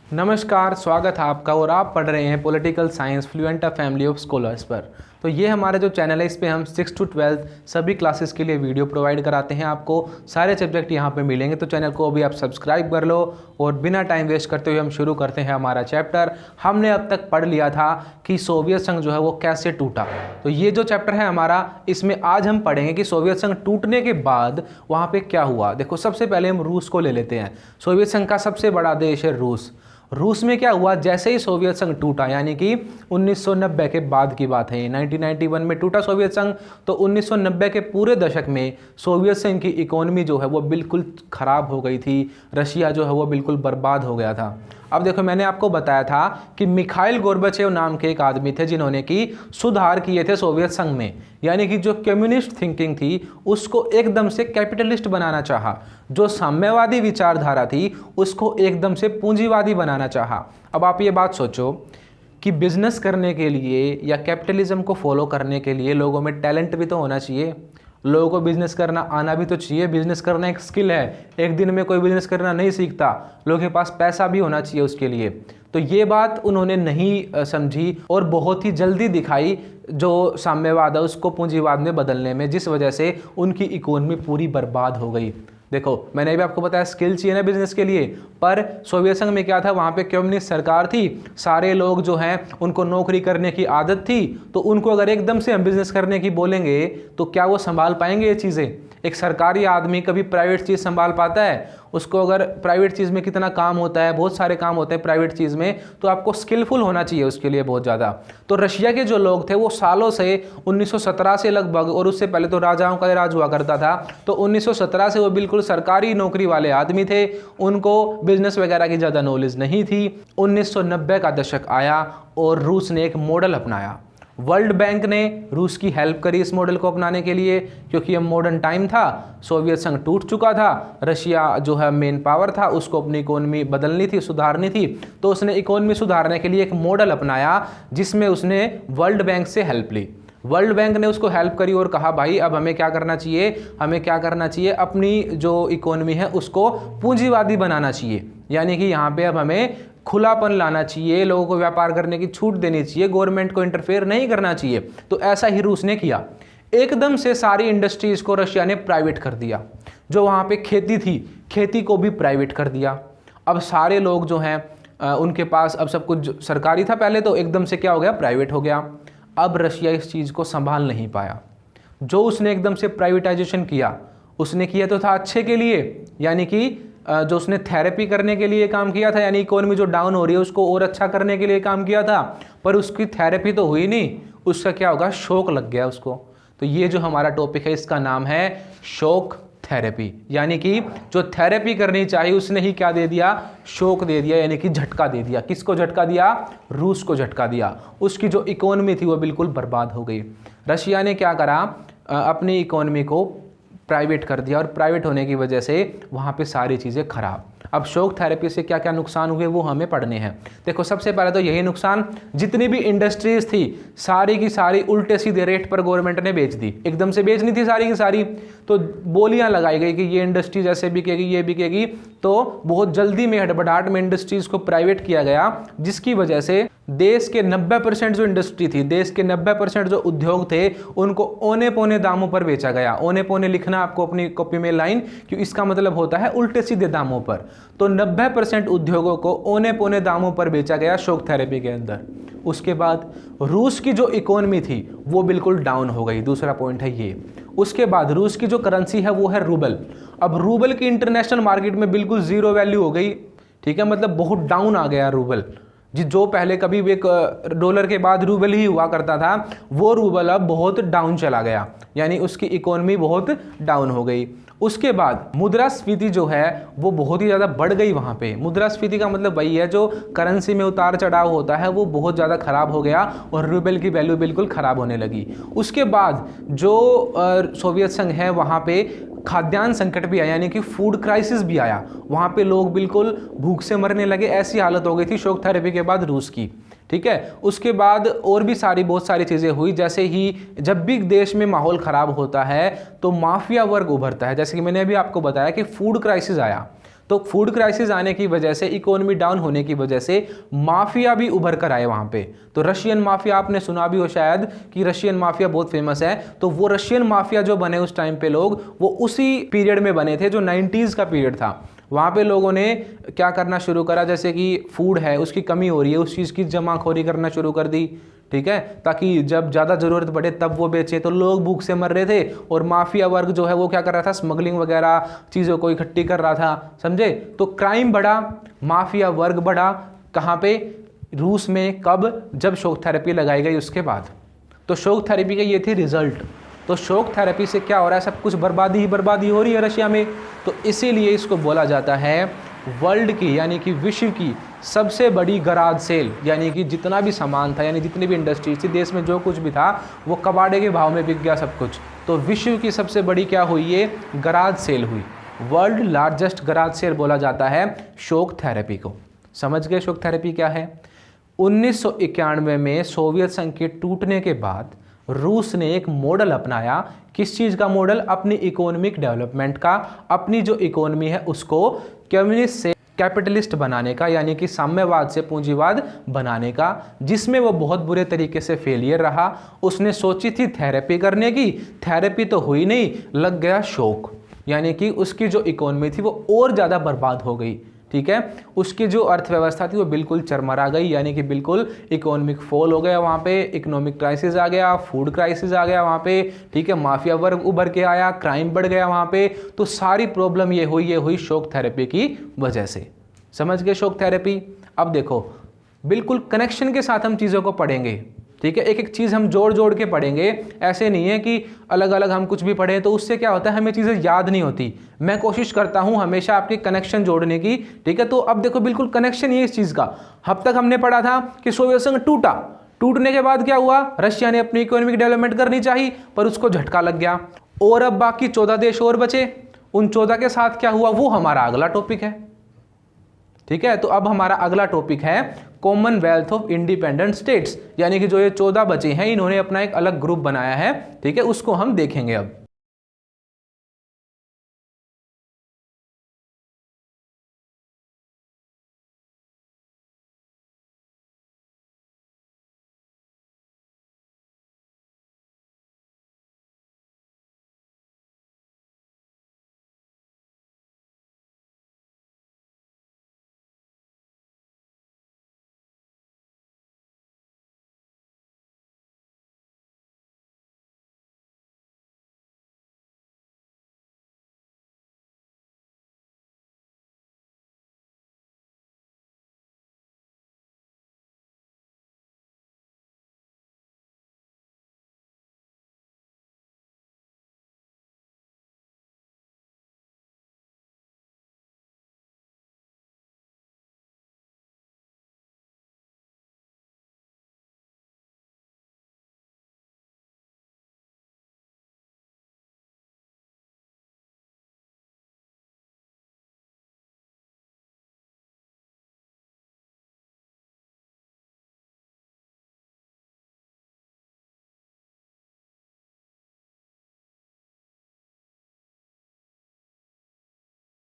नमस्कार, स्वागत है आपका और आप पढ़ रहे हैं political science fluent a family of scholars पर। तो ये हमारा जो चैनल है, इस पे हम 6 to 12 सभी क्लासेस के लिए वीडियो प्रोवाइड कराते हैं। आपको सारे सब्जेक्ट यहाँ पे मिलेंगे, तो चैनल को अभी आप सब्सक्राइब कर लो। और बिना टाइम वेस्ट करते हुए हम शुरू करते हैं हमारा चैप्टर। हमने अब तक पढ़ लिया था कि सोवियत संघ जो है वो कैसे टूटा। तो ये जो चैप्टर है हमारा, इसमें आज हम पढ़ेंगे कि सोवियत संघ टूटने के बाद वहाँ पे क्या हुआ। देखो, सबसे पहले हम रूस को ले लेते हैं। सोवियत संघ का सबसे बड़ा देश है रूस। रूस में क्या हुआ, जैसे ही सोवियत संघ टूटा, यानी कि 1990 के बाद की बात है, 1991 में टूटा सोवियत संघ। तो 1990 के पूरे दशक में सोवियत संघ की इकोनॉमी जो है वो बिल्कुल ख़राब हो गई थी। रशिया जो है वो बिल्कुल बर्बाद हो गया था। अब देखो, मैंने आपको बताया था कि मिखाइल गोर्बाचेव नाम के एक आदमी थे जिन्होंने कि सुधार किए थे सोवियत संघ में, यानी कि जो कम्युनिस्ट थिंकिंग थी उसको एकदम से कैपिटलिस्ट बनाना चाहा, जो साम्यवादी विचारधारा थी उसको एकदम से पूंजीवादी बनाना चाहा। अब आप ये बात सोचो कि बिजनेस करने के लिए या कैपिटलिज्म को फॉलो करने के लिए लोगों में टैलेंट भी तो होना चाहिए, लोगों को बिजनेस करना आना भी तो चाहिए। बिजनेस करना एक स्किल है, एक दिन में कोई बिजनेस करना नहीं सीखता, लोगों के पास पैसा भी होना चाहिए उसके लिए। तो ये बात उन्होंने नहीं समझी और बहुत ही जल्दी दिखाई जो साम्यवाद है उसको पूंजीवाद में बदलने में, जिस वजह से उनकी इकोनॉमी पूरी बर्बाद हो गई। देखो, मैंने भी आपको बताया स्किल चाहिए ना बिजनेस के लिए, पर सोवियत संघ में क्या था, वहाँ पे कम्युनिस्ट सरकार थी, सारे लोग जो हैं उनको नौकरी करने की आदत थी। तो उनको अगर एकदम से हम बिजनेस करने की बोलेंगे तो क्या वो संभाल पाएंगे ये चीज़ें? एक सरकारी आदमी कभी प्राइवेट चीज़ संभाल पाता है? उसको अगर प्राइवेट चीज़ में कितना काम होता है, बहुत सारे काम होते हैं प्राइवेट चीज़ में, तो आपको स्किलफुल होना चाहिए उसके लिए बहुत ज़्यादा। तो रशिया के जो लोग थे वो सालों से 1917 से लगभग, और उससे पहले तो राजाओं का राज हुआ करता था, तो 1917 से वो बिल्कुल सरकारी नौकरी वाले आदमी थे, उनको बिजनेस वगैरह की ज़्यादा नॉलेज नहीं थी। 1990 का दशक आया और रूस ने एक मॉडल अपनाया। वर्ल्ड बैंक ने रूस की हेल्प करी इस मॉडल को अपनाने के लिए, क्योंकि अब मॉडर्न टाइम था, सोवियत संघ टूट चुका था, रशिया जो है मेन पावर था, उसको अपनी इकोनॉमी बदलनी थी, सुधारनी थी। तो उसने इकोनॉमी सुधारने के लिए एक मॉडल अपनाया जिसमें उसने वर्ल्ड बैंक से हेल्प ली। वर्ल्ड बैंक ने उसको हेल्प करी और कहा, भाई अब हमें क्या करना चाहिए, हमें क्या करना चाहिए, अपनी जो इकोनॉमी है उसको पूंजीवादी बनाना चाहिए, यानी कि यहाँ पे अब हमें खुलापन लाना चाहिए, लोगों को व्यापार करने की छूट देनी चाहिए, गवर्नमेंट को इंटरफेयर नहीं करना चाहिए। तो ऐसा ही रूस ने किया, एकदम से सारी इंडस्ट्रीज को रशिया ने प्राइवेट कर दिया। जो वहाँ पे खेती थी, खेती को भी प्राइवेट कर दिया। अब सारे लोग जो हैं उनके पास अब सब कुछ सरकारी था पहले, तो एकदम से क्या हो गया, प्राइवेट हो गया। अब रशिया इस चीज़ को संभाल नहीं पाया। जो उसने एकदम से प्राइवेटाइजेशन किया, उसने किया तो था अच्छे के लिए, यानी कि जो उसने थेरेपी करने के लिए काम किया था, यानी इकोनॉमी जो डाउन हो रही है उसको और अच्छा करने के लिए काम किया था, पर उसकी थेरेपी तो हुई नहीं, उसका क्या होगा, शॉक लग गया उसको। तो ये जो हमारा टॉपिक है इसका नाम है शॉक थेरेपी, यानी कि जो थेरेपी करनी चाहिए उसने ही क्या दे दिया, शॉक दे दिया, यानी कि झटका दे दिया। किसको झटका दिया? रूस को झटका दिया। उसकी जो इकोनॉमी थी वो बिल्कुल बर्बाद हो गई। रशिया ने क्या करा, अपनी इकोनॉमी को प्राइवेट कर दिया, और प्राइवेट होने की वजह से वहाँ पे सारी चीज़ें खराब। अब शॉक थेरेपी से क्या क्या नुकसान हुए वो हमें पढ़ने हैं। देखो, सबसे पहले तो यही नुकसान, जितनी भी इंडस्ट्रीज थी सारी की सारी उल्टे सीधे रेट पर गवर्नमेंट ने बेच दी। एकदम से बेचनी थी सारी की सारी, तो बोलियां लगाई गई कि ये इंडस्ट्रीज ऐसे बिकेगी, ये बिकेगी। तो बहुत जल्दी में, हड़बड़ाहट में इंडस्ट्रीज को प्राइवेट किया गया, जिसकी वजह से देश के 90% जो इंडस्ट्री थी, देश के 90% जो उद्योग थे, उनको औने पौने दामों पर बेचा गया। औने पौने लिखना आपको अपनी कॉपी में लाइन, क्योंकि इसका मतलब होता है उल्टे सीधे दामों पर। तो 90% उद्योगों को औने पौने दामों पर बेचा गया शॉक थेरेपी के अंदर। उसके बाद रूस की जो इकोनॉमी थी वो बिल्कुल डाउन हो गई। दूसरा पॉइंट है ये। उसके बाद रूस की जो करेंसी है वो है रूबल। अब रूबल की इंटरनेशनल मार्केट में बिल्कुल जीरो वैल्यू हो गई, ठीक है, मतलब बहुत डाउन आ गया रूबल। जो पहले कभी एक डॉलर के बाद रूबल ही हुआ करता था, वो रूबल अब बहुत डाउन चला गया, यानी उसकी इकोनॉमी बहुत डाउन हो गई। उसके बाद मुद्रास्फीति जो है वो बहुत ही ज़्यादा बढ़ गई वहाँ पे। मुद्रास्फीति का मतलब वही है, जो करेंसी में उतार चढ़ाव होता है वो बहुत ज़्यादा ख़राब हो गया और रूबल की वैल्यू बिल्कुल ख़राब होने लगी। उसके बाद जो सोवियत संघ है वहाँ पे खाद्यान्न संकट भी आया, यानी कि फूड क्राइसिस भी आया। वहाँ पे लोग बिल्कुल भूख से मरने लगे, ऐसी हालत हो गई थी शॉक थेरेपी के बाद रूस की, ठीक है। उसके बाद और भी बहुत सारी चीज़ें हुई, जैसे ही जब भी देश में माहौल ख़राब होता है तो माफिया वर्ग उभरता है। जैसे कि मैंने अभी आपको बताया कि फूड क्राइसिस आया, तो फूड क्राइसिस आने की वजह से, इकोनॉमी डाउन होने की वजह से माफिया भी उभर कर आए वहाँ पे। तो रशियन माफिया आपने सुना भी हो शायद कि रशियन माफिया बहुत फेमस है। तो वो रशियन माफिया जो बने उस टाइम पे लोग, वो उसी पीरियड में बने थे जो 90s का पीरियड था। वहाँ पे लोगों ने क्या करना शुरू करा, जैसे कि फूड है उसकी कमी हो रही है, उस चीज़ की जमाखोरी करना शुरू कर दी, ठीक है, ताकि जब ज़्यादा ज़रूरत पड़े तब वो बेचें। तो लोग भूख से मर रहे थे और माफिया वर्ग जो है वो क्या कर रहा था, स्मगलिंग वगैरह चीज़ों को इकट्ठी कर रहा था, समझे। तो क्राइम बढ़ा, माफिया वर्ग बढ़ा, कहाँ पे, रूस में। कब? जब शॉक थेरेपी लगाई गई उसके बाद। तो शॉक थेरेपी के ये थे रिजल्ट। तो शॉक थेरेपी से क्या हो रहा है, सब कुछ बर्बादी ही बर्बादी हो रही है रशिया में। तो इसीलिए इसको बोला जाता है वर्ल्ड की, यानी कि विश्व की सबसे बड़ी गराज सेल, यानी कि जितना भी सामान था, यानी जितनी भी इंडस्ट्रीज थी देश में, जो कुछ भी था वो कबाड़े के भाव में बिक गया सब कुछ। तो विश्व की सबसे बड़ी क्या हुई, ये गराज सेल हुई। वर्ल्ड लार्जेस्ट गराज सेल बोला जाता है शॉक थेरेपी को। समझ गए शॉक थेरेपी क्या है। 1991 में सोवियत संघ के टूटने के बाद रूस ने एक मॉडल अपनाया। किस चीज़ का मॉडल? अपनी इकोनॉमिक डेवलपमेंट का, अपनी जो इकोनॉमी है उसको कम्युनिस्ट से कैपिटलिस्ट बनाने का, यानी कि साम्यवाद से पूंजीवाद बनाने का, जिसमें वो बहुत बुरे तरीके से फेलियर रहा। उसने सोची थी थेरेपी करने की, थेरेपी तो हुई नहीं, लग गया शौक, यानी कि उसकी जो इकोनॉमी थी वो और ज़्यादा बर्बाद हो गई, ठीक है। उसकी जो अर्थव्यवस्था थी वो बिल्कुल चरमरा गई, यानी कि बिल्कुल इकोनॉमिक फॉल हो गया वहाँ पे, इकोनॉमिक क्राइसिस आ गया, फूड क्राइसिस आ गया वहाँ पे, ठीक है, माफिया वर्ग उभर के आया, क्राइम बढ़ गया वहाँ पे। तो सारी प्रॉब्लम ये हुई शॉक थेरेपी की वजह से। समझ गए शॉक थेरेपी। अब देखो बिल्कुल कनेक्शन के साथ हम चीज़ों को पढ़ेंगे, ठीक है, एक एक चीज़ हम जोड़ जोड़ के पढ़ेंगे। ऐसे नहीं है कि अलग अलग हम कुछ भी पढ़ें, तो उससे क्या होता है हमें चीज़ें याद नहीं होती। मैं कोशिश करता हूं हमेशा आपके कनेक्शन जोड़ने की, ठीक है। तो अब देखो बिल्कुल कनेक्शन ये इस चीज़ का, अब तक हमने पढ़ा था कि सोवियत संघ टूटा, टूटने के बाद क्या हुआ, रशिया ने अपनी इकोनॉमिक डेवलपमेंट करनी चाहिए पर उसको झटका लग गया। और अब बाकी 14 देश और बचे, उन 14 के साथ क्या हुआ वो हमारा अगला टॉपिक है, ठीक है। तो अब हमारा अगला टॉपिक है कॉमनवेल्थ ऑफ इंडिपेंडेंट स्टेट्स, यानी कि जो ये 14 बचे हैं इन्होंने अपना एक अलग ग्रुप बनाया है, ठीक है, उसको हम देखेंगे अब।